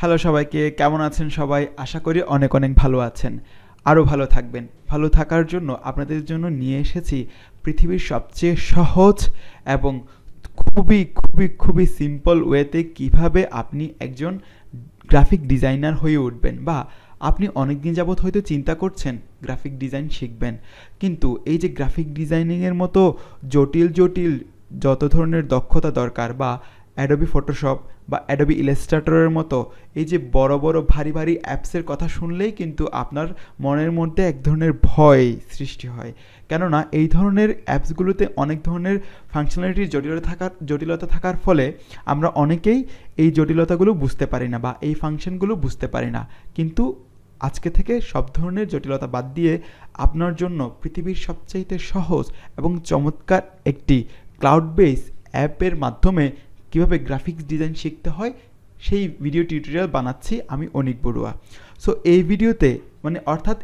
Hello সবাইকে, কেমন আছেন সবাই? আশা করি অনেক অনেক ভালো আছেন। আরও ভালো থাকবেন। ভালো থাকার জন্য আপনাদের জন্য নিয়ে এসেছি পৃথিবীর সবচেয়ে সহজ এবং খুবই সিম্পল ওয়েতে কিভাবে আপনি একজন গ্রাফিক ডিজাইনার হয়ে উঠবেন, বা আপনি অনেক দিন যাবত হয়তো চিন্তা করছেন গ্রাফিক ডিজাইন শিখবেন, কিন্তু এই যে গ্রাফিক ডিজাইনিংয়ের মতো জটিল যত ধরনের দক্ষতা দরকার, বা অ্যাডোবি ফটোশপ বা অ্যাডোবি ইলাস্ট্রেটরের মতো এই যে বড় ভারী অ্যাপসের কথা শুনলেই কিন্তু আপনার মনের মধ্যে এক ধরনের ভয় সৃষ্টি হয়। কেননা এই ধরনের অ্যাপসগুলোতে অনেক ধরনের ফাংশনালিটির জটিলতা থাকার ফলে আমরা অনেকেই এই জটিলতাগুলো বুঝতে পারি না বা এই ফাংশনগুলো বুঝতে পারি না। কিন্তু আজকে থেকে সব ধরনের জটিলতা বাদ দিয়ে আপনার জন্য পৃথিবীর সবচাইতে সহজ এবং চমৎকার একটি ক্লাউড বেস অ্যাপের মাধ্যমে কীভাবে গ্রাফিক্স ডিজাইন শিখতে হয় সেই ভিডিও টিউটোরিয়াল বানাচ্ছি আমি অনিক বড়ুয়া। সো এই ভিডিওতে অর্থাৎ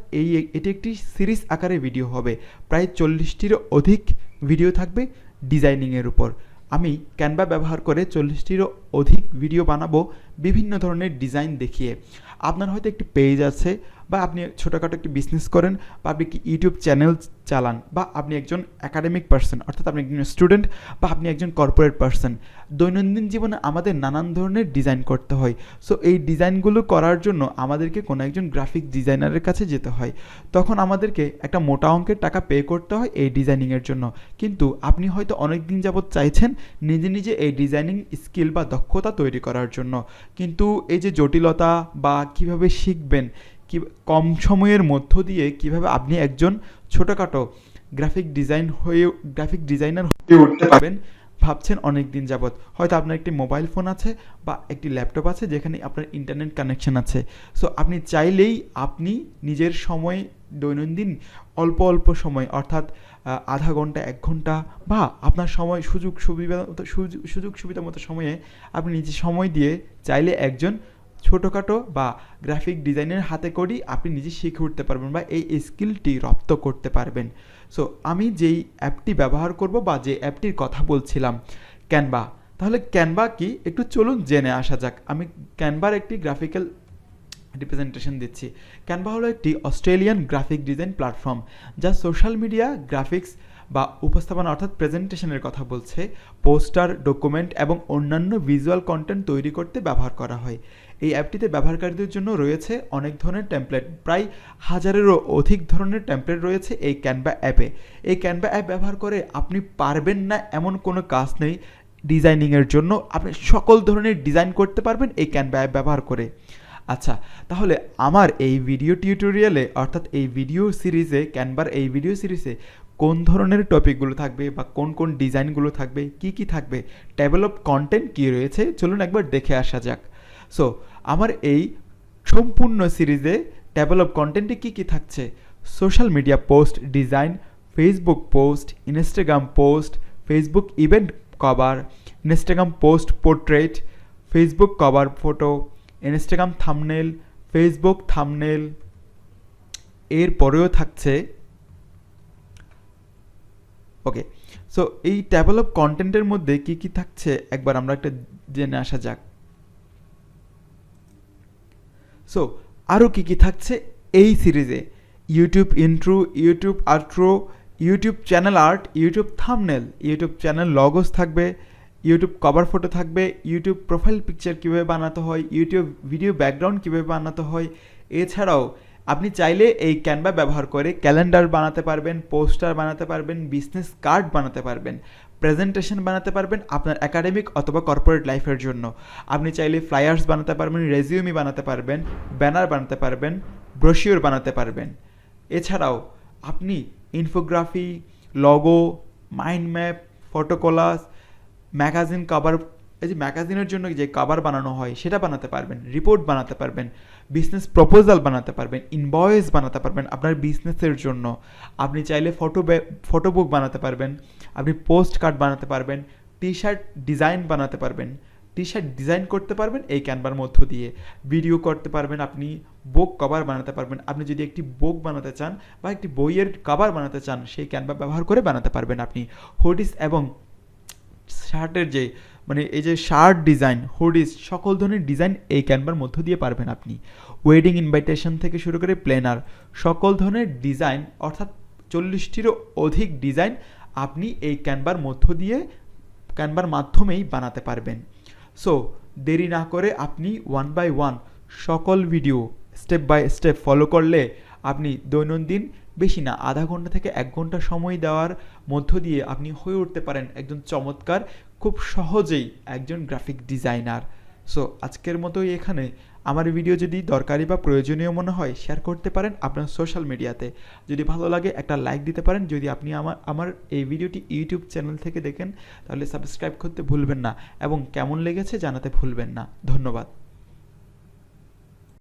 এটি একটি সিরিজ আকারে ভিডিও হবে, প্রায় 40টিরও অধিক ভিডিও থাকবে ডিজাইনিংয়ের উপর। আমি ক্যানভা ব্যবহার করে 40টিরও অধিক ভিডিও বানাবো বিভিন্ন ধরনের ডিজাইন দেখিয়ে। আপনার হয়তো একটি পেজ আছে, বা আপনি ছোটোখাটো একটি বিজনেস করেন, বা আপনি একটি ইউটিউব চ্যানেল চালান, বা আপনি একজন একাডেমিক পার্সন অর্থাৎ আপনি একজন স্টুডেন্ট, বা আপনি একজন কর্পোরেট পার্সন। দৈনন্দিন জীবনে আমাদের নানান ধরনের ডিজাইন করতে হয়। সো এই ডিজাইনগুলো করার জন্য আমাদেরকে কোনো একজন গ্রাফিক ডিজাইনারের কাছে যেতে হয়। তখন আমাদেরকে একটা মোটা অঙ্কের টাকা পে করতে হয় এই ডিজাইনিংয়ের জন্য। কিন্তু আপনি হয়তো অনেক দিন যাবত চাইছেন নিজে এই ডিজাইনিং স্কিল বা দক্ষতা তৈরি করার জন্য, কিন্তু এই যে জটিলতা বা কিভাবে শিখবেন, কি কম সময়ের মধ্য দিয়ে কিভাবে আপনি একজন ছোটোখাটো গ্রাফিক ডিজাইনার হয়ে উঠতে পারবেন ভাবছেন অনেক দিন যাবত। হয়তো আপনার একটি মোবাইল ফোন আছে বা একটি ল্যাপটপ আছে যেখানে আপনার ইন্টারনেট কানেকশন আছে। সো আপনি চাইলেই আপনি নিজের সময় দৈনন্দিন অল্প সময় অর্থাৎ আধা ঘন্টা 1 ঘন্টা বা আপনার সময় সুযোগ সুবিধা মতো সময়ে আপনি নিজে সময় দিয়ে চাইলে একজন ছোটোখাটো বা গ্রাফিক ডিজাইনের হাতে করি আপনি নিজে শিখে উঠতে পারবেন বা এই স্কিলটি রপ্ত করতে পারবেন। সো আমি যেই অ্যাপটি ব্যবহার করব বা যে অ্যাপটির কথা বলছিলাম, ক্যানভা। তাহলে ক্যানভা কি একটু চলুন জেনে আসা যাক। আমি ক্যানভার একটি গ্রাফিক্যাল রিপ্রেজেন্টেশন দিচ্ছি। ক্যানভা হলো একটি অস্ট্রেলিয়ান গ্রাফিক ডিজাইন প্ল্যাটফর্ম যা সোশ্যাল মিডিয়া গ্রাফিক্স বা উপস্থাপনা অর্থাৎ প্রেজেন্টেশনের কথা বলছে, পোস্টার, ডকুমেন্ট এবং অন্যান্য ভিজুয়াল কন্টেন্ট তৈরি করতে ব্যবহার করা হয়। এই অ্যাপটিতে ব্যবহারকারীদের জন্য রয়েছে অনেক ধরনের টেমপ্লেট, প্রায় 1000-এরও অধিক ধরনের টেমপ্লেট রয়েছে এই ক্যানভা অ্যাপে। এই ক্যানভা অ্যাপ ব্যবহার করে আপনি পারবেন না এমন কোনো কাজ নেই ডিজাইনিংয়ের জন্য। আপনি সকল ধরনের ডিজাইন করতে পারবেন এই ক্যানভা অ্যাপ ব্যবহার করে। আচ্ছা, তাহলে আমার এই ভিডিও টিউটোরিয়ালে অর্থাৎ এই ভিডিও সিরিজে, ক্যানভার এই ভিডিও সিরিজে কোন ধরনের টপিকগুলো থাকবে বা কোন ডিজাইনগুলো থাকবে, কি থাকবে, টেবল অফ কন্টেন্ট কী রয়েছে, চলুন একবার দেখে আসা যাক। সো আমার এই সম্পূর্ণ সিরিজে টেবল অফ কন্টেন্টে কী থাকছে: social media post design, Facebook post, Instagram post, Facebook event cover, Instagram post portrait, Facebook cover photo, Instagram thumbnail, Facebook thumbnail. এর পরেও থাকছে ওকে। সো এই টেবল অফ কন্টেন্টের মধ্যে কি থাকছে একবার আমরা একটা জেনে আসা যাক। সো আরও কি থাকছে এই সিরিজে: YouTube intro, YouTube outro, YouTube channel art, YouTube thumbnail, YouTube channel logos থাকবে, ইউটিউব কভার ফটো থাকবে, ইউটিউব প্রোফাইল পিকচার কীভাবে বানাতে হয়, ইউটিউব ভিডিও ব্যাকগ্রাউন্ড কীভাবে বানাতে হয়। এছাড়াও আপনি চাইলে এই ক্যানভা ব্যবহার করে ক্যালেন্ডার বানাতে পারবেন, পোস্টার বানাতে পারবেন, বিজনেস কার্ড বানাতে পারবেন, প্রেজেন্টেশন বানাতে পারবেন আপনার একাডেমিক অথবা কর্পোরেট লাইফের জন্য। আপনি চাইলে ফ্লায়ার্স বানাতে পারবেন, রেজিউমি বানাতে পারবেন, ব্যানার বানাতে পারবেন, ব্রোশিওর বানাতে পারবেন। এছাড়াও আপনি infography, logo, mind map, photo collage, magazine cover, এই যে ম্যাগাজিনের জন্য যে কভার বানানো হয় সেটা বানাতে পারবেন, রিপোর্ট বানাতে পারবেন, বিজনেস প্রপোজাল বানাতে পারবেন, ইনভয়েস বানাতে পারবেন আপনার বিজনেসের জন্য। আপনি চাইলে ফটোবুক বানাতে পারবেন, আপনি পোস্ট কার্ড বানাতে পারবেন, টি শার্ট ডিজাইন বানাতে পারবেন, টি শার্ট ডিজাইন করতে পারবেন এই ক্যানভার মধ্য দিয়ে, ভিডিও করতে পারবেন, আপনি বুক কভার বানাতে পারবেন। আপনি যদি একটি বুক বানাতে চান বা একটি বইয়ের কভার বানাতে চান সেই ক্যানভা ব্যবহার করে বানাতে পারবেন। আপনি হুডিস এবং শার্টের যে মানে এই যে শার্ট ডিজাইন, হুডিস, সকল ধরনের ডিজাইন এই ক্যানভার মধ্য দিয়ে পারবেন আপনি। ওয়েডিং ইনভাইটেশন থেকে শুরু করে প্ল্যানার, সকল ধরনের ডিজাইন অর্থাৎ 40টিরও অধিক ডিজাইন আপনি এই ক্যানভার মাধ্যমেই বানাতে পারবেন। সো দেরি না করে আপনি 1 বাই 1 সকল video step by step follow করলে আপনি দৈনন্দিন বেশি না আধা ঘন্টা থেকে 1 ঘন্টা সময় দেওয়ার মধ্য দিয়ে আপনি হয়ে উঠতে পারেন একজন চমৎকার, খুব সহজেই একজন গ্রাফিক ডিজাইনার। সো আজকের মতোই এখানে। আমার ভিডিও যদি দরকারি বা প্রয়োজনীয় মনে হয় শেয়ার করতে পারেন আপনার সোশ্যাল মিডিয়াতে। যদি ভালো লাগে একটা লাইক দিতে পারেন। যদি আপনি আমার এই ভিডিওটি ইউটিউব চ্যানেল থেকে দেখেন তাহলে সাবস্ক্রাইব করতে ভুলবেন না এবং কেমন লেগেছে জানাতে ভুলবেন না। ধন্যবাদ।